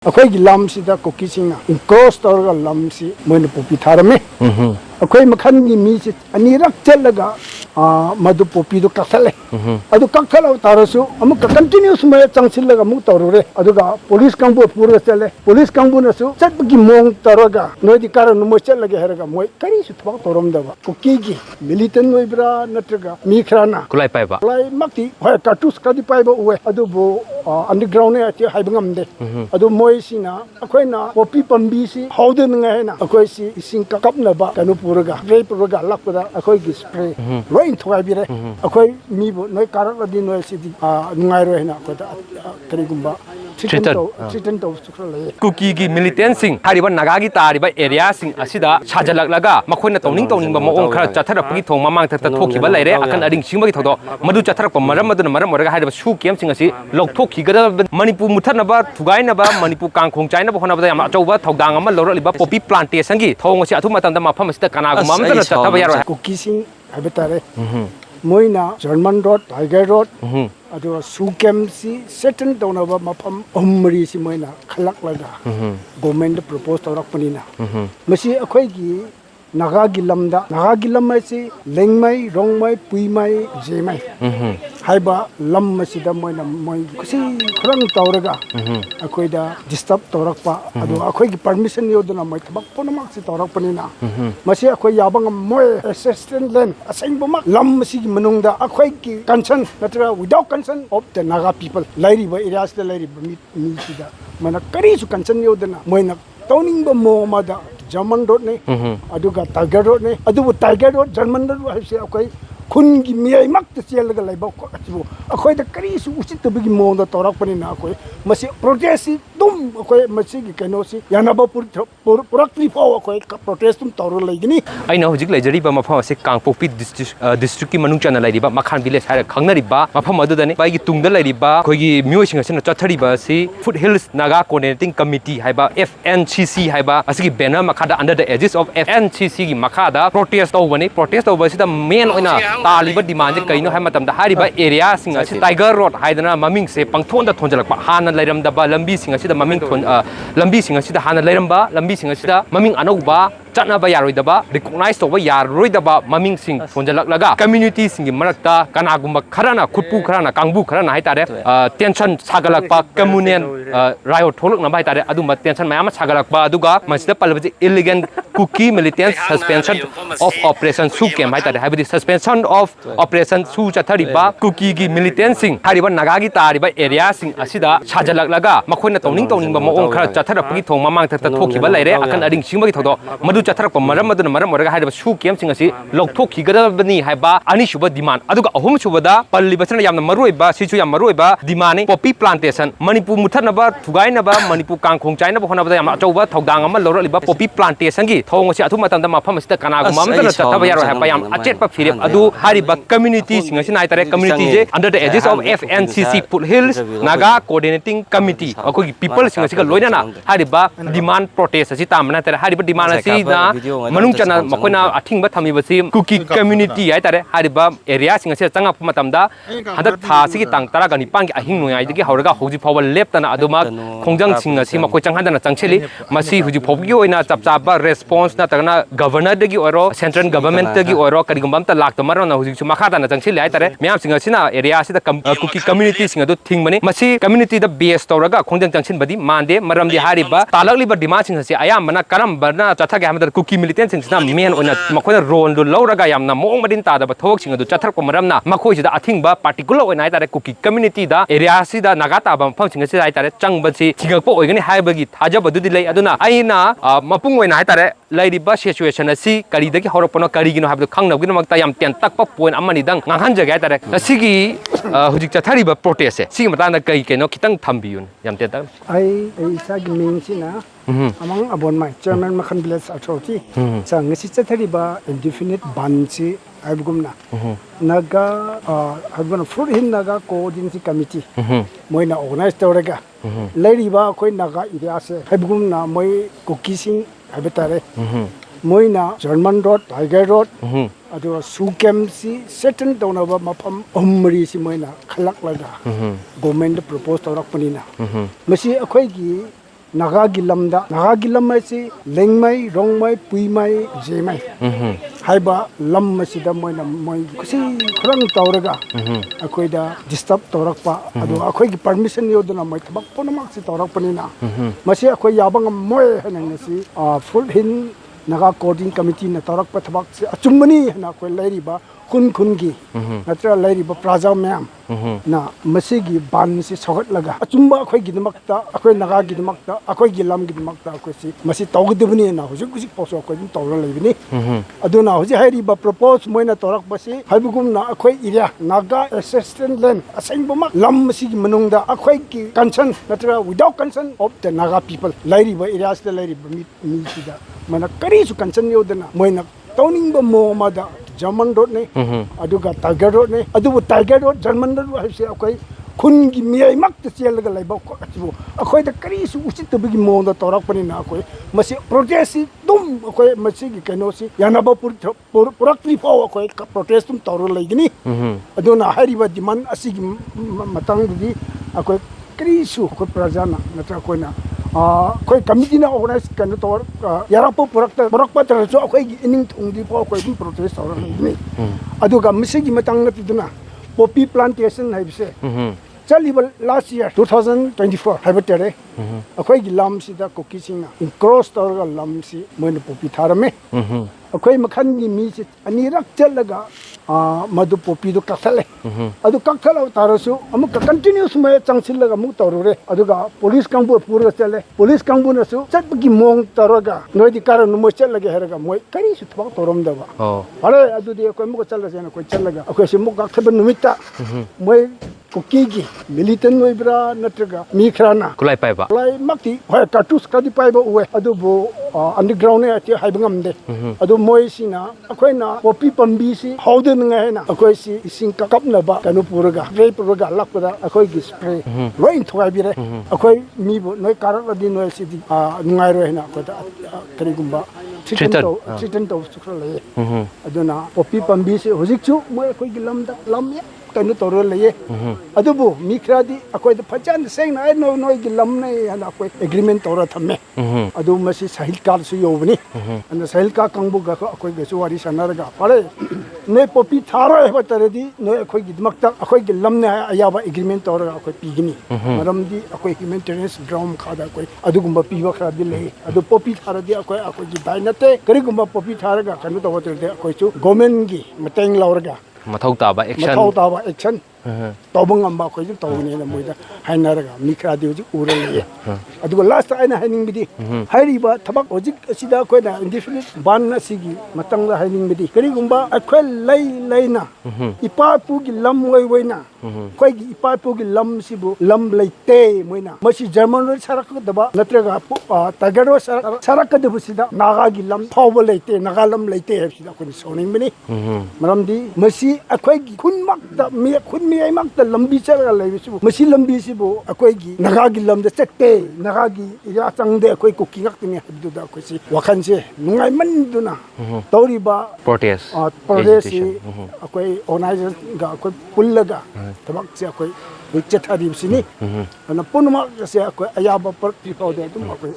अखोई लम सिदा cookie सिंगना इनक्रोस तौरगा lump सी मोइन पोपी थारमे अखोई मखन की मी से अनिरक चलगा मधु पोपी दो कखले अदु कखल तारसु अमुक कंटिन्यूस में चंगसिलगा मु तौरुरे अदुगा पुलिस कांबु पूरा चले पुलिस कांबु नसु चटकी मोंग तौरगा नोदि कारण नुमो चलगे हरगा मोय करी सु थबा तौरमदबा कुकी की मिलिटेंट नोइब्रा नत्रगा मी खराना कुलाई पाइबा कुलाई मक्ति होय कार्टूस कदि पाइबा उवे अदुबो अंडरग्राउंड ने अति हाइबंगमदे अदु मोयसिना अखोइना पोपी पंबी सी हौदनङायना अखोइसी इसिंग कपनबा कनु पुरगा रे पुरगा लकदा अखोइगी स्प्रे लोइन थवाइबिरे अखोइ मीबो नोय कारकदि नोय सिदि नुङाइरो हैना अखोदा करिगुम्बा चिटन तो सुखले कुकी की मिलिटेंट सिंग हारिबा नागागी तारिबा एरिया सिंग असिदा साजलकलगा मखोइना तौनिंग मओंग खरा चथरपगी थोंग ममांग थत थोखिबा लैरे अकन अरिंग सिंगबगी थोदो मदु चथरप मरम मदुना मरम ओरगा हारिबा सु केम सिंग असि लौथोखिगदा मणिपुर मुथनबा थुगाइनबा मणिपुर कांखोंग चाइनबा होनबदा याम अचौबा थौदांग अमा लौरलिबा पोपी प्लांटेशन गी थोंग असि अथु मतमदा मफम असिदा कनागुमा अमदना चथबा यारो कुकी सिंग हाबेतारे मोइना जर्मन रोड टाइगर रोड अदो सुकेम सी सेटन तौनबा मफम अमरी सी मोइना खलकलगा गवर्नमेंट प्रपोज तौरकपनिना मसी अखोइगी नागा गिलम से लेंगमई रोंगमई पुईमई जेमई हाइबा लम मसीदा मोइना मोइ कुसी खरंग तौरगा अखोइदा डिस्टर्ब तौरकपा अदो अखोइगी परमिशन योदना मोइ थबक पोनमक से तौरकपनिना मसी अखोइ याबंग मोइ असिस्टेंट लैंड असेंगबमा लम मसीगी मनुंगदा अखोइगी कंसर्न नत्रा without concern of the Naga people लाइरिबा एरियास द लाइरिबा मीसीदा मना करीसु कंसर्न योदना मोइना तौनिंगबा मोमादा जर्मन रोड ने अदुगा टाइगर रोड ने अदुबु टाइगर रोड जर्मन रोड हाइसे अखोइ खुनगी मियाई मक्त चेलगा लाइबा अखोइ अखोइदा करीसु उचितबगी मोंदा तौरकपनिना अखोइ मसी प्रोटेस्ट तुम अखोइ मसीगी कैनोसी यानाबा पुरक्त्री फाव अखोइ प्रोटेस्ट तुम तौर लैगनी अइना हुजिक लैजरिबा मफम असे कांगपोपी डिस्ट्रिक्ट की मनुंग चना लैरिबा मखान विलेज हाइरा खंगनरिबा मफम अदुदने बाइगी तुंगदा लैरिबा अखोइगी मियोइसिंग असना चथरिबा असि foot hills Naga coordinating committee हाइबा FNCC हाइबा असिगी बैनर मखादा under the aegis of FNCC की मखादा प्रोटेस्ट तौबनी प्रोटेस्ट तौबसिदा मेन ओइना तालिबा डिमांड जे कइनो हाइ मतमदा हारिबा एरिया सिंग असि टाइगर रोड हाइदना ममिंग से पंगथोंदा थोंजलकपा हाना लैरमदबा लंबी सिंग असिदा ममिंग थोन लंबी सिंग असिदा हाना लैरमबा लंबी सिंग असिदा ममिंग अनौबा चटनाबा यारोइदबा रिकॉग्नाइज तौबा यारोइदबा ममिंग सिंग थोंजलकलगा कम्युनिटी सिंग मरक्ता कनागुम्बा खराना खुटपु खराना कांगबु खराना हाइतारे टेंशन सागलकपा कम्युनियन रायोट थोलकनबा हाइतारे अदुमा टेंशन मयाम सागलकपा अदुगा मसिदा पलबजे illegal Kuki militant suspension of operation सु केम हाइतारे हाइबदि सस्पेंशन ऑफ ऑपरेशन सु चथरिबा कुकी की मिलिटेंट सिंग हारिबा नागागी तारिबा एरिया सिंग असिदा साजलकलगा मखोइना तौनिंग मओंग खरा चथरपगी थोंग ममांग थत थोखिबा लैरे अकन अरिंग सिंगबगी थोदो मदु चथरप मरम ओरगा हाइबा सु केम सिंग असि लौथोखिगदबनी हाइबा अनिसुबा डिमांड अदुगा अहुम सुबदा पल्लिबसना यामना मरुइबा सिसु याम मरुइबा डिमांड पॉपी प्लांटेशन मणिपुर मुथनबा थुगाइनबा मणिपुर कांखोंग चाइनबा होनबदा याम अचौबा थौदांग अमा लौरलिबा पॉपी प्लांटेशन गी थोंग असि अथु मतमदा मफम असिदा कनागुमा अमदना चथबा यारो हाइबा याम अचेटपा फिरेप अदु हारिबा कम्युनिटी सिंग असि नाइतारे कम्युनिटी जे under the aegis of FNCC foot hills Naga coordinating committee अखोगी पीपल सिंग असिगा लोइनाना हारिबा डिमांड प्रोटेस्ट असि तामना तारे हारिबा डिमांड असि ना मनुंग चना मखोइना अथिंगबा थमिबसि कुकी कम्युनिटी हाइतारे हारिबा एरिया सिंग असे चंगप मतमदा हदक था सिगी तांग 15 की अहिंग नुयाइदगी हौरगा हौजि फावल लेप्तना अदुमा खोंजंग सिंग असि मखोइ चंगहदना चंगसेलि मसि हुजि फौबगी ओइना चपचाबा रेस्पोंस नतगना गवर्नर दगी ओरो सेंट्रल गवर्नमेंट दगी ओरो करिगुम्बा अमता लाक्तो मरना हुजि सु मखादाना चंगसेलि हाइतारे म्याम सिंग असिना एरिया सिदा कुकी कम्युनिटी सिंग अदु थिंगबनि मसि कम्युनिटी द बेस तौरगा खोंजंग चंगसिनबदि मानदे मरमदि हारिबा तालकलिबा डिमांड सिंग असे अयामना करमबना चथगे हमदा कुकी मिलिटेंट सिंगना मेन ओना मखोइना रोल दु लौरगा यामना मोंग मदिन तादबा थोक सिंग अदु चथरको मरमना मखोइसिदा अथिंगबा पार्टिकुलर ओइना हाइतारे कुकी कम्युनिटी दा एरिया सिदा नागा ताबा मफम सिंग असे हाइतारे चंगबसि थिंगकपो ओइगनि हाइबगी थाजबदुदि लै अदुना अइना मपुंग ओइना हाइतारे लैरिबा सिचुएशन असि करिदगी हौरपनो करिगिनो हाबदु खंगनबगिनमक्ता याम तेन तकपा पॉइंट अमनि दंग nganhanjage हाइतारे असिगी हुजिक चथरिबा प्रोटेस्ट से सिगी मताना कई केनो खितंग थंबियुन याम तेन तक आई सागी मिंगसिना among abon mai chairman makhan village authority chang ngasi chathariba indefinite banchi aibgumna naga habana fruit hin naga coordinating committee moina organize tawrega lairiba khoi naga area se aibgumna moi kuki sing habetare moina german road tiger road adu sukem si certain donaba mafam umri si moina khalak laga government propose tawrak panina masi akhoi gi Naga Gilamda, Naga Gilamasi, Lengmai, Rongmai, Puimai, Jemai. Haiba Lam Masida Moina Moi, Kusi, Krang Tauraga, Akoida, disturb Torakpa, Ado Akoi permission Yodana, my Tabak Ponamaxi Torapanina. Masia Koyabang Moy Hananasi, full hin Naga Coding Committee, Natarak Patabak, Achumani, Nakwe Ladiba. Kun kungi, natural lady ba praja ma'am, na masigi ban si sokat laga. Achumba ako'y gidamakta, ako'y naga gidamakta, ako'y gilam gidamakta, ako'y si masi tawag dibuni na, husik poso ako'y yung tawag labi ni. Ado na husik hari ba propose mo na torak ba si, habigum na ako'y area naga assistant land, asing bumak lam masigi manungda, ako'y concern natural without concern of the naga people. Lady ba area sa lady ba mi sida, manakari su concern yo na mo na tawning ba mo mada. German road ne, aduga Tiger road ne, aduga Tiger road, German road haisi ako'y kungi miyay makta siya laga laibaw ko atibo. Ako'y dakari su usit tabigi mo na torak pa nina ako'y masi protesti tum ako'y masigi kanosi yanaba purakli po ako'y protestum toro laigini. Adu na hari ba diman asigi matang di ako'y krisu ako'y prajana natra ako'y na. Koi committee na organize kan to yarapo purakpa taraso ako'y ining tungdi po ako'y protest orang ni aduga misigi matang na tiduna poppy plantation haibse chaliba last year 2024 haibatere ako'y lam sida Kuki singna in cross torga lam si moina poppy tharame ako'y makhan gi mi si anirak chalaga madu popi do kaksale adu kaksala tarasu amuk continuous may changsilaga mu torure aduga police kangbu pura chale police kangbu nasu chatbagi mong taroga noidi karan mo chalaga heraga moi kari su thak torom daba are adu de ko mu chala jena ko chalaga ko se mu kakthaba numita moi Kuki militant noi bra natraga mikrana kulai paiba kulai makti hoy cartus kadi paiba uwe adu bo underground ne ati haibngamde adu moi sina akoi na popi pambi si haude nga na akoi si ising kapna ba kanu puraga spray puraga lakpada akoi gi spray rain thogai bire akoi mi bo noi karak adi noi si ngai ro hena ko karigumba chicken to sukra le adu na popi pambi si hojik chu moi akoi gi lam ya kanu toro le adubu mikradi akoi da phajan seng na no noi gi lam nei ana akoi agreement tora thamme adu masi sahil kar su yobni ana sahil ka kangbu ga akoi ga su wari sanaraga pare ne popi tharo he bataredi no akoi gi dmakta akoi gi lam ne ayaba agreement tora akoi pigini maramdi akoi humanitarian drum khada akoi adugumba piwa khadi le adu popi tharadi akoi gi dainate karigumba popi tharaga kanu to batarede akoi chu government gi mateng lauraga Mathau Taba Action. Tobang amba ko yung tawag na mo ida hainaraga mikra di uji urale adugo last ay na haining bidi hairi ba tabak ojik sida ko na indefinite ban na sigi matang la haining bidi karigumba akwai lay na ipa pu gi lam wai na koi gi ipa pu gi lam sibu lam leite moina masi german ro sarak daba natraga tagaro sarak de sida naga gi lam phaw leite naga lam leite sida ko ni soning bini maramdi masi akwai gi kun mak da mi kun mi ay mak da lambi chara lai sibu masi lambi sibu akwai gi naga gi lam da chekte naga gi ira changde akwai ko kingak ni habdu da ko si wakhan se nungai man duna tori ba protest akwai organizer ga akwai pullaga tabak se akwai Wichethari sini, ana punma se akwai ayaba per people de dum akwai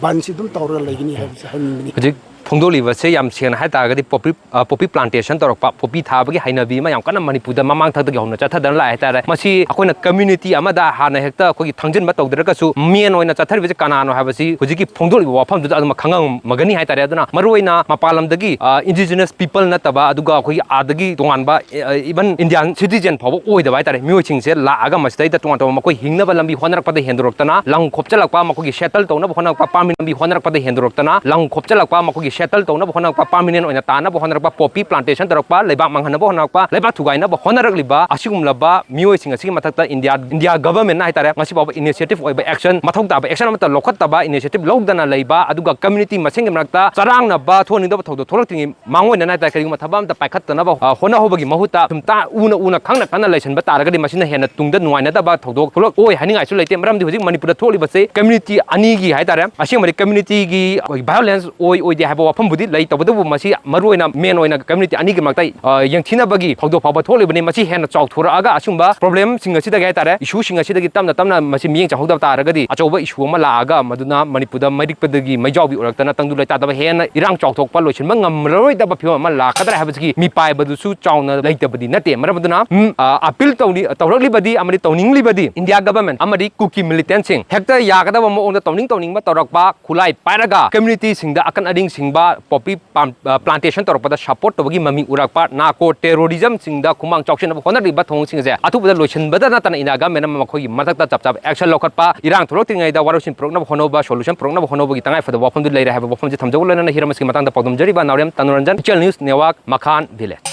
ban si dum tawra lagi ni hai Pongdoli was say yam sian hai ta ga poppy plantation torok pa poppy tha ba gi hainabi ma yam kana manipur da mamang thak da gi hona cha thadan la ta masi akoina community amada hana hekta ko gi thangjin ba tawdra ka su mien oina cha thari ba kana no ha ba si hoji gi pongdoli wafam du aduma khangang magani hai ta re aduna maroina mapalam da gi indigenous people na taba aduga ko gi adagi tongan ba even indian citizen phaw oi da ba ta re myo ching se la aga mastai da tongan to ma ko hingna ba lambi honarak pa da hendrok tana lang khopchalak pa ma ko gi settle tawna ba honak pa permanent lambi honarak pa da hendrok tana lang khopchalak pa ma ko gi settle tawna ba honak pa permanent oina tana ba honarak pa poppy plantation torok pa leibak manghana ba honak pa leibak thugai na ba honarak liba asigum laba myo sing asigi mathakta india government na haitare ngasi ba initiative oi ba action mathok ta ba action amata lokhat ta ba initiative logdana leiba aduga community masing mrakta charang na ba thoni da ba thodo tholakting mangoi na ta kari ma thabam ta paikhat na ba hona hobagi mahuta tumta una khangna kana leisan ba taraga di masina hena tungda nuaina da ba thodo tholak oi haningai su leite maram di hojik manipur da tholi ba se community ani gi haitare asing mari community gi violence oi de haba wafam budi lai tabadu masi maruina main oina community ani gi maktai yang thina bagi phawdo phawba thole bani masi hen chau thura aga asumba problem singa sida gai tare issue singa sida gi tamna masi miyeng chahudab taragadi achoba issue ma la aga maduna manipurda mairikpadagi maijawbi uraktana tangdu lai tadaba hen irang chau thokpa loisin ngamroi daba phima ma la kadra habagi mi pai badu su chauna leitabadi nate maraduna appeal tawni tawrakli badi amadi tawningli badi India government amadi Kuki militant sing hekta yagadaba mo ongda tawning ma tawrakpa khulai pairaga community singda akan ading singba poppy plantation tawrakpada support tawagi mami urakpa na ko terrorism singda kumang chauction honariba thong singse atubada loisin bada natana inaga menam makhoi matakta chapchap action lokhatpa irang tholoktingai da warosin progna honoba solution progna honoba gi tangai fada wafam du leira haba wafam je thamjawlana hiramaski matang da pagdum jariba nawrem tanuranjan channel news network Makhan village